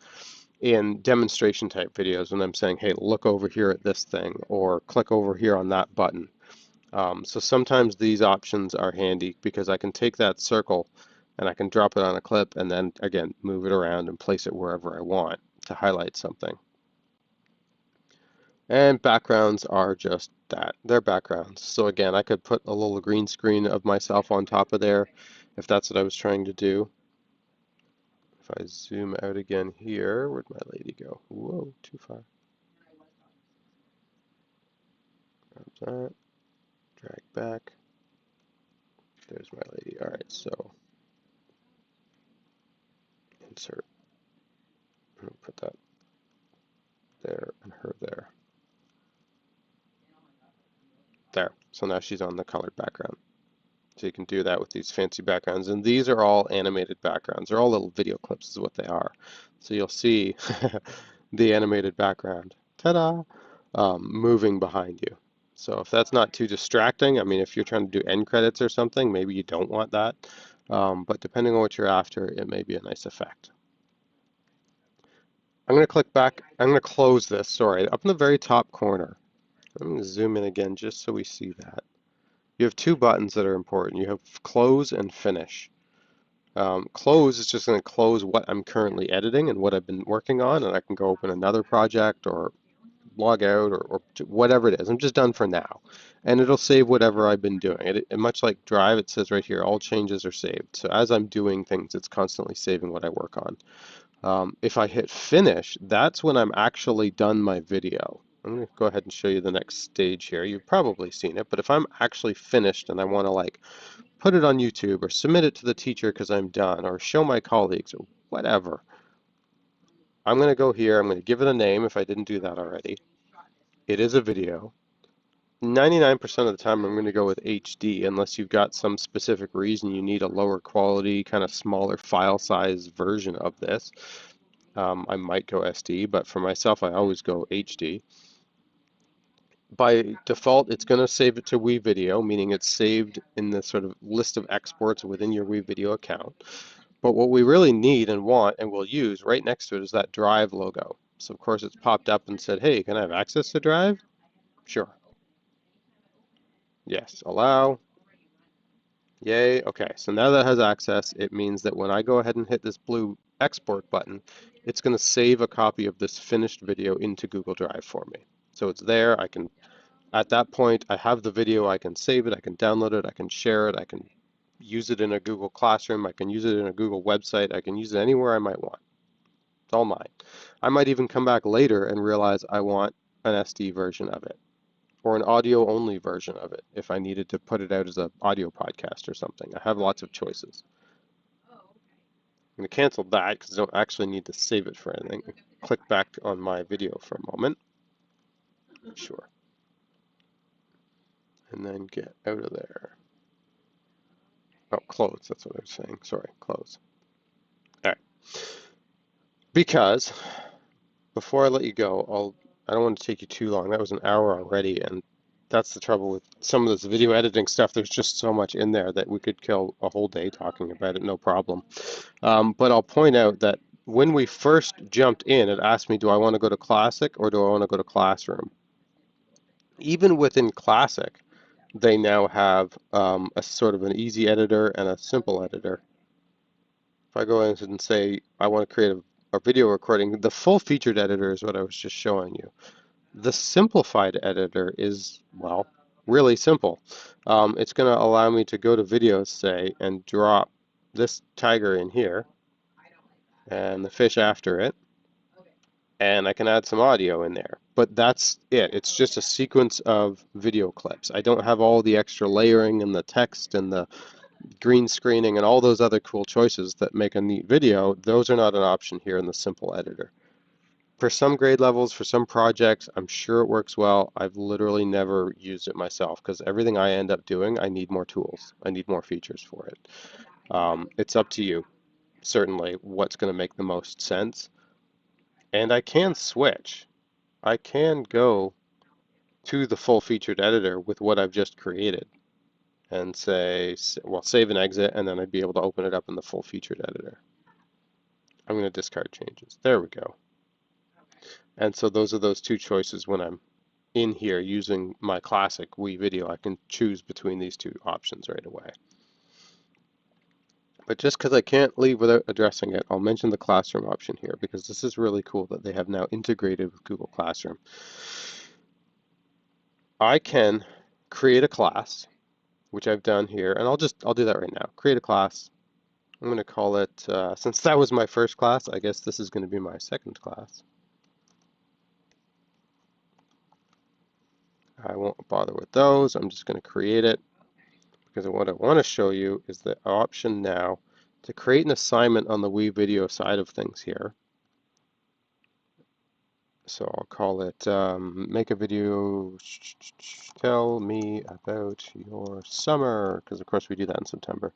in demonstration type videos when I'm saying, hey, look over here at this thing or click over here on that button. So sometimes these options are handy because I can take that circle and I can drop it on a clip and then again move it around and place it wherever I want to highlight something. And backgrounds are just that. They're backgrounds. So again, I could put a little green screen of myself on top of there if that's what I was trying to do. If I zoom out again here, where'd my lady go? Whoa, too far. Grab that, drag back. There's my lady. All right, so insert. Put that there and her there. There. So now she's on the colored background. So you can do that with these fancy backgrounds. And these are all animated backgrounds. They're all little video clips is what they are. So you'll see the animated background, ta-da, moving behind you. So if that's not too distracting, I mean, if you're trying to do end credits or something, maybe you don't want that. But depending on what you're after, it may be a nice effect. I'm going to click back. I'm going to close this, sorry, up in the very top corner. I'm going to zoom in again just so we see that. You have two buttons that are important. You have close and finish. Close is just going to close what I'm currently editing and what I've been working on, and I can go open another project or log out or whatever it is. I'm just done for now. And it'll save whatever I've been doing. Much like Drive, it says right here, all changes are saved. So as I'm doing things, it's constantly saving what I work on. If I hit finish, that's when I'm actually done my video. I'm going to go ahead and show you the next stage here. You've probably seen it, but if I'm actually finished and I want to like put it on YouTube or submit it to the teacher because I'm done or show my colleagues or whatever, I'm going to go here. I'm going to give it a name if I didn't do that already. It is a video. 99% of the time I'm going to go with HD unless you've got some specific reason you need a lower quality, kind of smaller file size version of this. I might go SD, but for myself, I always go HD. By default, it's going to save it to WeVideo, meaning it's saved in the sort of list of exports within your WeVideo account. But what we really need and want and will use right next to it is that Drive logo. So of course it's popped up and said, hey, can I have access to Drive? Sure. Yes, allow. Yay. Okay, so now that it has access, it means that when I go ahead and hit this blue export button, it's going to save a copy of this finished video into Google Drive for me. So it's there. I can, at that point, I have the video. I can save it. I can download it. I can share it. I can use it in a Google Classroom. I can use it in a Google website. I can use it anywhere I might want. It's all mine. I might even come back later and realize I want an SD version of it or an audio only version of it if I needed to put it out as an audio podcast or something. I have lots of choices. I'm going to cancel that because I don't actually need to save it for anything. Click back on my video for a moment. Sure. And then get out of there. Oh, close. That's what I was saying. Sorry, close. All right. Because before I let you go, I don't want to take you too long. That was an hour already, and that's the trouble with some of this video editing stuff. There's just so much in there that we could kill a whole day talking about it, no problem. But I'll point out that when we first jumped in, it asked me, do I want to go to Classic or do I want to go to Classroom? Even within Classic, they now have a sort of an easy editor and a simple editor. If I go in and say I want to create a video recording, the full featured editor is what I was just showing you. The simplified editor is, well, really simple. It's going to allow me to go to videos, say, and drop this tiger in here and the fish after it, and I can add some audio in there. But that's it. It's just a sequence of video clips. I don't have all the extra layering and the text and the green screening and all those other cool choices that make a neat video. Those are not an option here in the simple editor. For some grade levels, for some projects, I'm sure it works well. I've literally never used it myself because everything I end up doing, I need more tools. I need more features for it. It's up to you, certainly, what's going to make the most sense. And I can switch. I can go to the full featured editor with what I've just created and say, well, save and exit, and then I'd be able to open it up in the full featured editor. I'm going to discard changes. There we go. And so those are those two choices when I'm in here using my classic WeVideo. I can choose between these two options right away. But just because I can't leave without addressing it, I'll mention the Classroom option here because this is really cool that they have now integrated with Google Classroom. I can create a class, which I've done here, and I'll do that right now. Create a class. I'm going to call it, since that was my first class, I guess this is going to be my second class. I won't bother with those. I'm just going to create it because what I want to show you is the option now to create an assignment on the WeVideo side of things here. So I'll call it make a video, tell me about your summer, because of course we do that in September.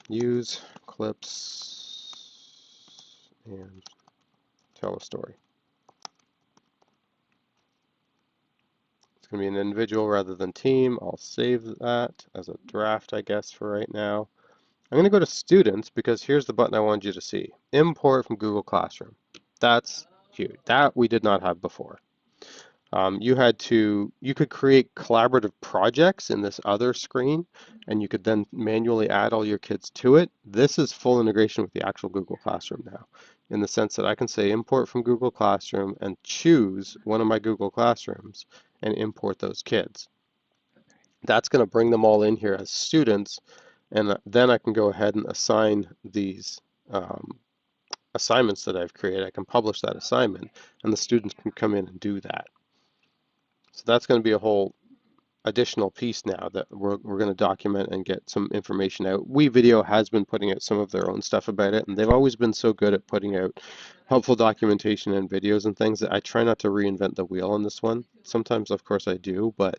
Use clips and tell a story. It's going to be an individual rather than team. I'll save that as a draft, I guess, for right now. I'm going to go to students because here's the button I wanted you to see. Import from Google Classroom. That's huge. That we did not have before. You could create collaborative projects in this other screen, and you could then manually add all your kids to it. This is full integration with the actual Google Classroom now, in the sense that I can say import from Google Classroom and choose one of my Google Classrooms and import those kids. That's going to bring them all in here as students, and then I can go ahead and assign these assignments that I've created. I can publish that assignment, and the students can come in and do that. So that's going to be a whole additional piece now that we're going to document and get some information out. WeVideo has been putting out some of their own stuff about it, and they've always been so good at putting out helpful documentation and videos and things that I try not to reinvent the wheel on this one. Sometimes, of course, I do, but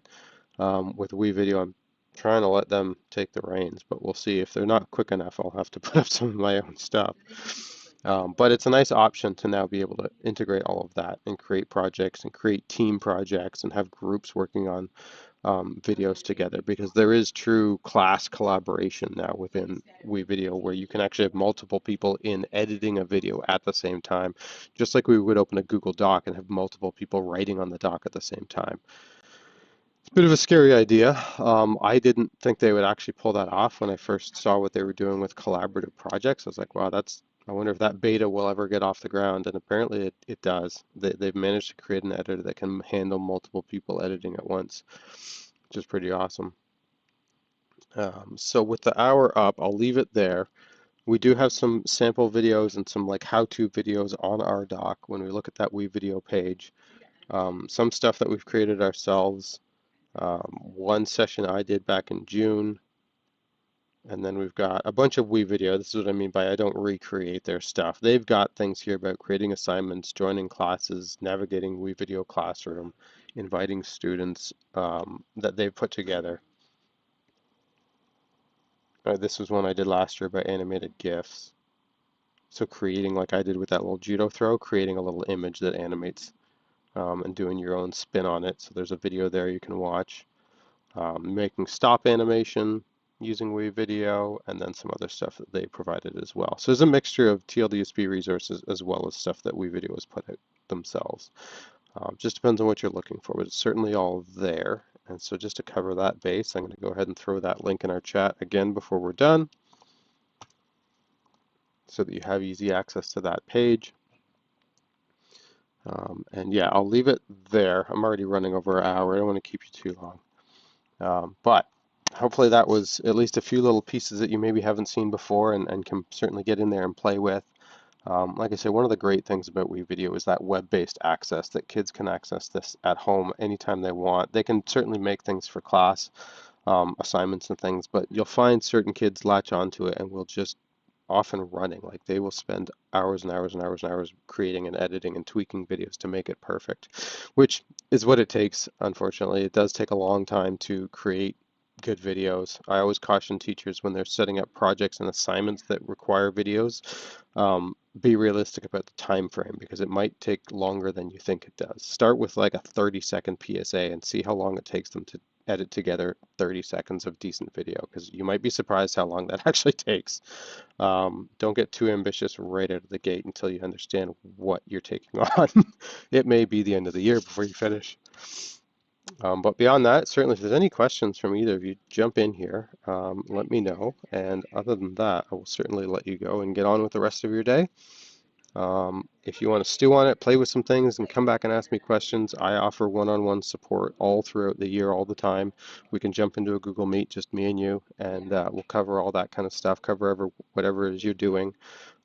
with WeVideo, I'm trying to let them take the reins, but we'll see. If they're not quick enough, I'll have to put up some of my own stuff. But it's a nice option to now be able to integrate all of that and create projects and create team projects and have groups working on videos together, because there is true class collaboration now within WeVideo where you can actually have multiple people in editing a video at the same time, just like we would open a Google Doc and have multiple people writing on the doc at the same time. It's a bit of a scary idea. I didn't think they would actually pull that off when I first saw what they were doing with collaborative projects. I was like, wow, I wonder if that beta will ever get off the ground, and apparently it does. They've managed to create an editor that can handle multiple people editing at once, which is pretty awesome. So with the hour up, I'll leave it there. We do have some sample videos and some like how-to videos on our doc when we look at that WeVideo page. Some stuff that we've created ourselves. One session I did back in June, and then we've got a bunch of WeVideo. This is what I mean by I don't recreate their stuff. They've got things here about creating assignments, joining classes, navigating WeVideo Classroom, inviting students that they've put together. This was one I did last year about animated GIFs. So creating, like I did with that little judo throw, creating a little image that animates and doing your own spin on it. So there's a video there you can watch. Making stop animation using WeVideo, and then some other stuff that they provided as well. So there's a mixture of TLDSP resources as well as stuff that WeVideo has put out themselves. Just depends on what you're looking for, but it's certainly all there. And so just to cover that base, I'm going to go ahead and throw that link in our chat again before we're done, so that you have easy access to that page. And yeah, I'll leave it there. I'm already running over an hour. I don't want to keep you too long. But hopefully that was at least a few little pieces that you maybe haven't seen before and can certainly get in there and play with. Like I said, one of the great things about WeVideo is that web-based access, that kids can access this at home anytime they want. They can certainly make things for class, assignments and things, but you'll find certain kids latch onto it and will just often running. Like they will spend hours and hours and hours and hours creating and editing and tweaking videos to make it perfect, which is what it takes. Unfortunately, it does take a long time to create good videos. I always caution teachers when they're setting up projects and assignments that require videos, be realistic about the time frame because it might take longer than you think it does. Start with like a 30-second PSA and see how long it takes them to edit together 30 seconds of decent video, because you might be surprised how long that actually takes. Don't get too ambitious right out of the gate until you understand what you're taking on. It may be the end of the year before you finish. But beyond that, certainly if there's any questions from either of you, jump in here, let me know. And other than that, I will certainly let you go and get on with the rest of your day. If you want to stew on it, play with some things, and come back and ask me questions, I offer one-on-one support all throughout the year, all the time. We can jump into a Google Meet, just me and you, and we'll cover all that kind of stuff, cover whatever it is you're doing.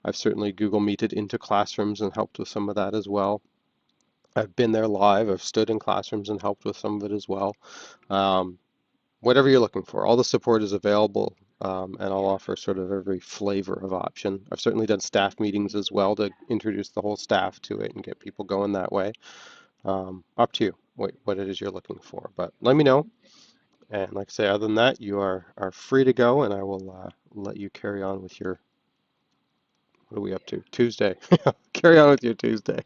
I've certainly Google Meeted into classrooms and helped with some of that as well. I've been there live. I've stood in classrooms and helped with some of it as well. Um, Whatever you're looking for, all the support is available, and I'll offer sort of every flavor of option. I've certainly done staff meetings as well to introduce the whole staff to it and get people going that way. Up to you, what it is you're looking for. But let me know. And like I say, other than that, you are free to go, and I will let you carry on with your, what are we up to? Tuesday. Carry on with your Tuesday.